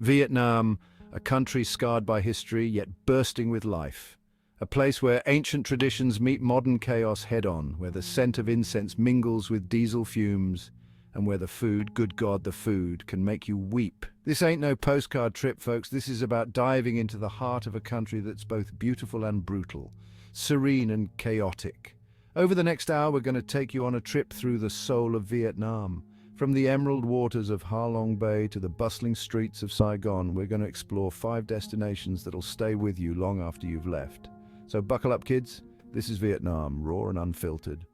Vietnam, a country scarred by history yet bursting with life. A place where ancient traditions meet modern chaos head-on, where the scent of incense mingles with diesel fumes, and where the food, good God, the food, can make you weep. This ain't no postcard trip, folks. This is about diving into the heart of a country that's both beautiful and brutal, serene and chaotic. Over the next hour, we're going to take you on a trip through the soul of Vietnam. From the emerald waters of Ha Long Bay to the bustling streets of Saigon, we're going to explore 5 destinations that'll stay with you long after you've left. So buckle up, kids. This is Vietnam, raw and unfiltered.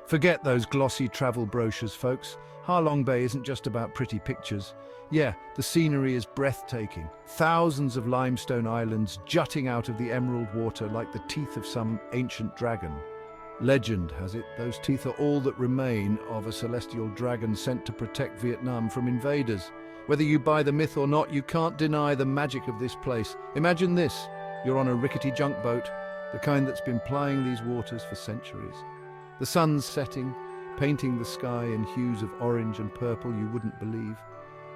Forget those glossy travel brochures, folks. Ha Long Bay isn't just about pretty pictures. Yeah, the scenery is breathtaking. Thousands of limestone islands jutting out of the emerald water like the teeth of some ancient dragon. Legend has it, those teeth are all that remain of a celestial dragon sent to protect Vietnam from invaders. Whether you buy the myth or not, you can't deny the magic of this place. Imagine this, you're on a rickety junk boat, the kind that's been plying these waters for centuries. The sun's setting, painting the sky in hues of orange and purple you wouldn't believe.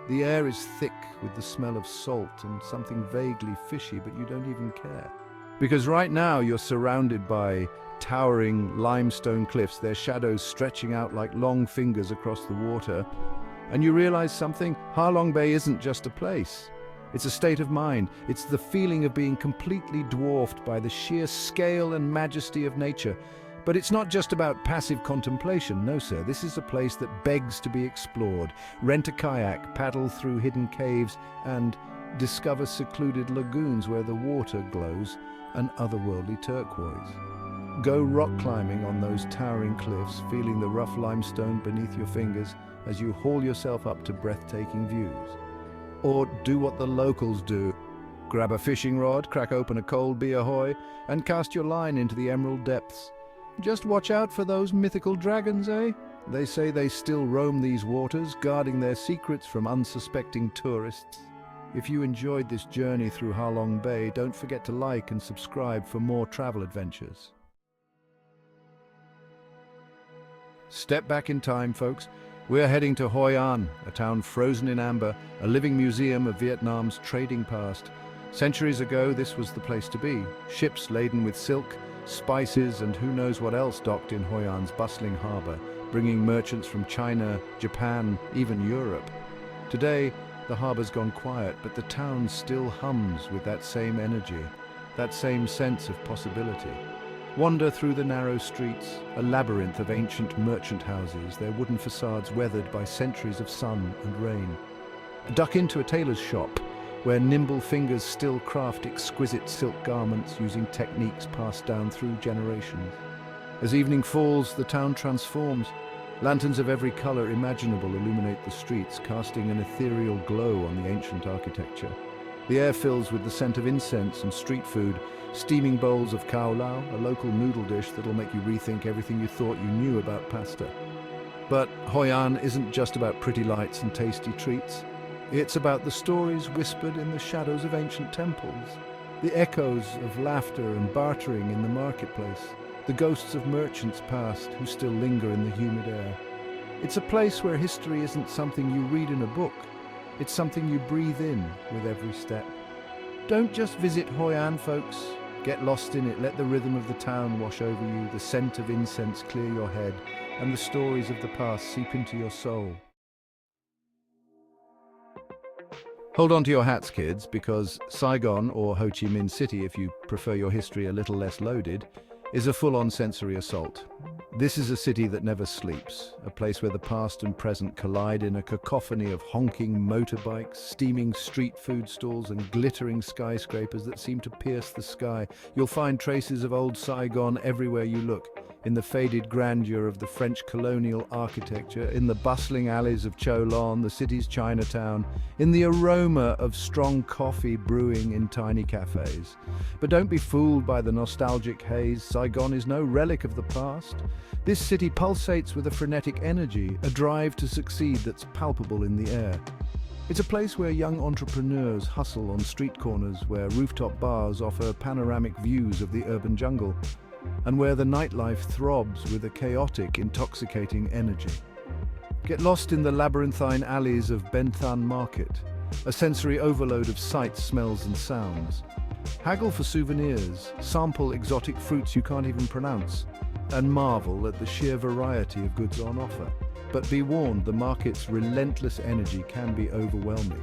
The air is thick with the smell of salt and something vaguely fishy, but you don't even care. Because right now you're surrounded by towering limestone cliffs, their shadows stretching out like long fingers across the water. And you realize something? Ha Long Bay isn't just a place. It's a state of mind. It's the feeling of being completely dwarfed by the sheer scale and majesty of nature. But it's not just about passive contemplation, no sir. This is a place that begs to be explored. Rent a kayak, paddle through hidden caves, and discover secluded lagoons where the water glows an otherworldly turquoise. Go rock climbing on those towering cliffs, feeling the rough limestone beneath your fingers as you haul yourself up to breathtaking views. Or do what the locals do. Grab a fishing rod, crack open a cold beer Hoi, and cast your line into the emerald depths. Just watch out for those mythical dragons, eh? They say they still roam these waters, guarding their secrets from unsuspecting tourists. If you enjoyed this journey through Ha Long Bay, don't forget to like and subscribe for more travel adventures. Step back in time, folks. We're heading to Hoi An, a town frozen in amber, a living museum of Vietnam's trading past. Centuries ago, this was the place to be. Ships laden with silk, spices, and who knows what else docked in Hoi An's bustling harbor, bringing merchants from China, Japan, even Europe. Today, the harbor's gone quiet, but the town still hums with that same energy, that same sense of possibility. Wander through the narrow streets, a labyrinth of ancient merchant houses, their wooden facades weathered by centuries of sun and rain. Duck into a tailor's shop, where nimble fingers still craft exquisite silk garments using techniques passed down through generations. As evening falls, the town transforms. Lanterns of every color imaginable illuminate the streets, casting an ethereal glow on the ancient architecture. The air fills with the scent of incense and street food, steaming bowls of khao lao, a local noodle dish that'll make you rethink everything you thought you knew about pasta. But Hoi An isn't just about pretty lights and tasty treats. It's about the stories whispered in the shadows of ancient temples, the echoes of laughter and bartering in the marketplace, the ghosts of merchants past who still linger in the humid air. It's a place where history isn't something you read in a book. It's something you breathe in with every step. Don't just visit Hoi An, folks. Get lost in it. Let the rhythm of the town wash over you, the scent of incense clear your head, and the stories of the past seep into your soul. Hold on to your hats, kids, because Saigon, or Ho Chi Minh City if you prefer your history a little less loaded, is a full-on sensory assault. This is a city that never sleeps, a place where the past and present collide in a cacophony of honking motorbikes, steaming street food stalls, and glittering skyscrapers that seem to pierce the sky. You'll find traces of old Saigon everywhere you look, in the faded grandeur of the French colonial architecture, in the bustling alleys of Cho Lon, the city's Chinatown, in the aroma of strong coffee brewing in tiny cafes. But don't be fooled by the nostalgic haze. Saigon is no relic of the past. This city pulsates with a frenetic energy, a drive to succeed that's palpable in the air. It's a place where young entrepreneurs hustle on street corners, where rooftop bars offer panoramic views of the urban jungle, and where the nightlife throbs with a chaotic, intoxicating energy. Get lost in the labyrinthine alleys of Ben Thanh Market, a sensory overload of sights, smells and sounds. Haggle for souvenirs, sample exotic fruits you can't even pronounce, and marvel at the sheer variety of goods on offer. But be warned, the market's relentless energy can be overwhelming.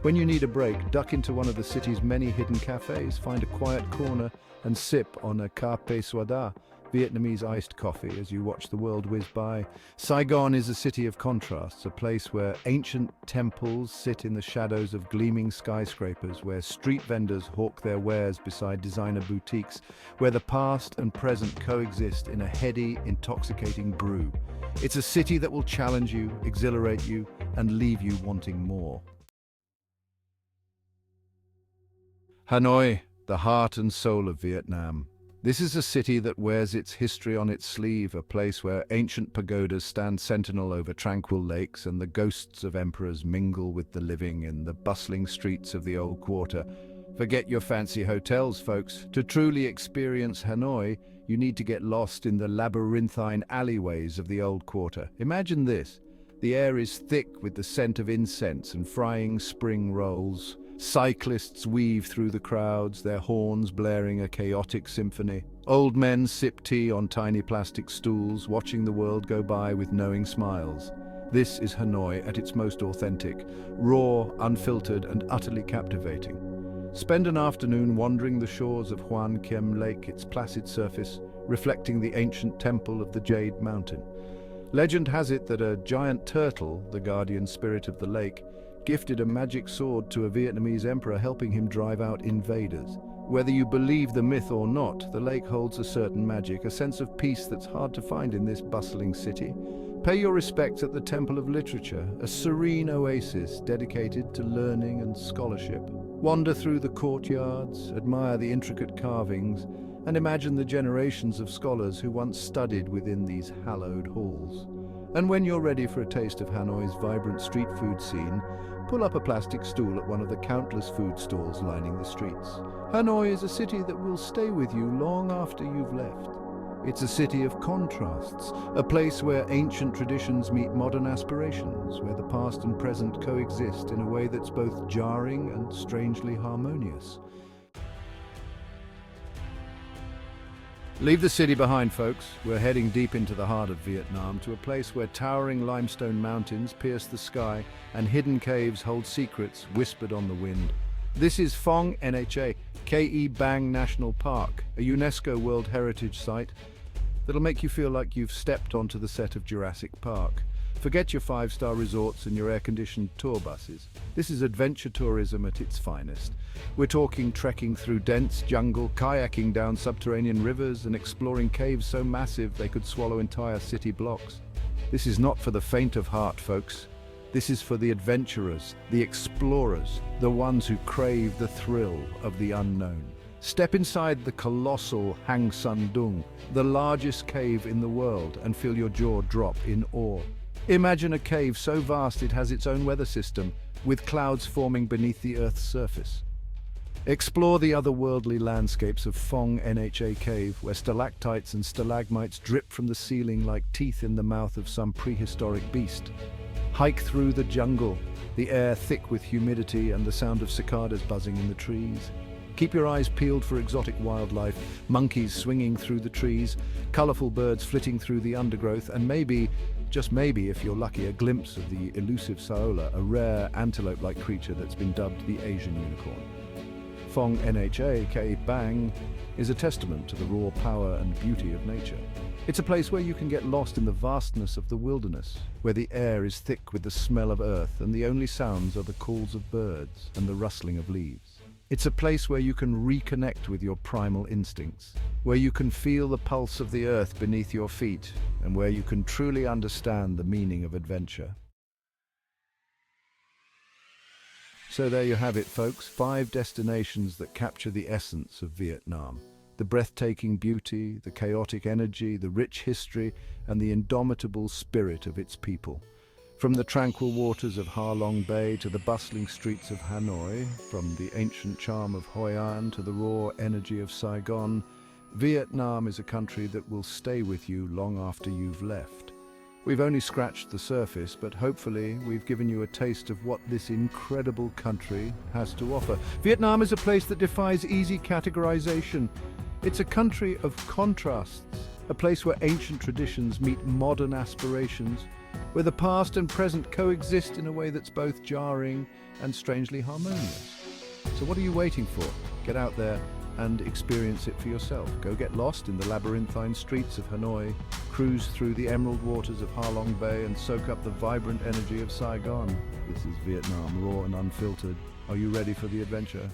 When you need a break, duck into one of the city's many hidden cafes, find a quiet corner and sip on a café soda, Vietnamese iced coffee, as you watch the world whiz by. Saigon is a city of contrasts, a place where ancient temples sit in the shadows of gleaming skyscrapers, where street vendors hawk their wares beside designer boutiques, where the past and present coexist in a heady, intoxicating brew. It's a city that will challenge you, exhilarate you, and leave you wanting more. Hanoi, the heart and soul of Vietnam. This is a city that wears its history on its sleeve, a place where ancient pagodas stand sentinel over tranquil lakes and the ghosts of emperors mingle with the living in the bustling streets of the old quarter. Forget your fancy hotels, folks. To truly experience Hanoi, you need to get lost in the labyrinthine alleyways of the old quarter. Imagine this. The air is thick with the scent of incense and frying spring rolls. Cyclists weave through the crowds, their horns blaring a chaotic symphony. Old men sip tea on tiny plastic stools, watching the world go by with knowing smiles. This is Hanoi at its most authentic, raw, unfiltered, and utterly captivating. Spend an afternoon wandering the shores of Hoi An Lake, its placid surface reflecting the ancient temple of the Jade Mountain. Legend has it that a giant turtle, the guardian spirit of the lake, gifted a magic sword to a Vietnamese emperor, helping him drive out invaders. Whether you believe the myth or not, the lake holds a certain magic, a sense of peace that's hard to find in this bustling city. Pay your respects at the Temple of Literature, a serene oasis dedicated to learning and scholarship. Wander through the courtyards, admire the intricate carvings, and imagine the generations of scholars who once studied within these hallowed halls. And when you're ready for a taste of Hanoi's vibrant street food scene, pull up a plastic stool at one of the countless food stalls lining the streets. Hanoi is a city that will stay with you long after you've left. It's a city of contrasts, a place where ancient traditions meet modern aspirations, where the past and present coexist in a way that's both jarring and strangely harmonious. Leave the city behind, folks. We're heading deep into the heart of Vietnam, to a place where towering limestone mountains pierce the sky and hidden caves hold secrets whispered on the wind. This is Phong Nha Ke Bang National Park, a UNESCO World Heritage site that'll make you feel like you've stepped onto the set of Jurassic Park. Forget your five-star resorts and your air-conditioned tour buses. This is adventure tourism at its finest. We're talking trekking through dense jungle, kayaking down subterranean rivers, and exploring caves so massive they could swallow entire city blocks. This is not for the faint of heart, folks. This is for the adventurers, the explorers, the ones who crave the thrill of the unknown. Step inside the colossal Hang Son Doong, the largest cave in the world, and feel your jaw drop in awe. Imagine a cave so vast it has its own weather system, with clouds forming beneath the Earth's surface. Explore the otherworldly landscapes of Phong Nha Cave, where stalactites and stalagmites drip from the ceiling like teeth in the mouth of some prehistoric beast. Hike through the jungle, the air thick with humidity and the sound of cicadas buzzing in the trees. Keep your eyes peeled for exotic wildlife, monkeys swinging through the trees, colorful birds flitting through the undergrowth, and maybe, just maybe if you're lucky, a glimpse of the elusive saola, a rare antelope-like creature that's been dubbed the Asian unicorn. Phong Nha Ke Bang is a testament to the raw power and beauty of nature. It's a place where you can get lost in the vastness of the wilderness, where the air is thick with the smell of earth and the only sounds are the calls of birds and the rustling of leaves. It's a place where you can reconnect with your primal instincts, where you can feel the pulse of the earth beneath your feet, and where you can truly understand the meaning of adventure. So there you have it, folks, 5 destinations that capture the essence of Vietnam. The breathtaking beauty, the chaotic energy, the rich history, and the indomitable spirit of its people. From the tranquil waters of Ha Long Bay to the bustling streets of Hanoi, from the ancient charm of Hoi An to the raw energy of Saigon, Vietnam is a country that will stay with you long after you've left. We've only scratched the surface, but hopefully we've given you a taste of what this incredible country has to offer. Vietnam is a place that defies easy categorization. It's a country of contrasts, a place where ancient traditions meet modern aspirations, where the past and present coexist in a way that's both jarring and strangely harmonious. So what are you waiting for? Get out there and experience it for yourself. Go get lost in the labyrinthine streets of Hanoi, cruise through the emerald waters of Ha Long Bay, and soak up the vibrant energy of Saigon. This is Vietnam, raw and unfiltered. Are you ready for the adventure?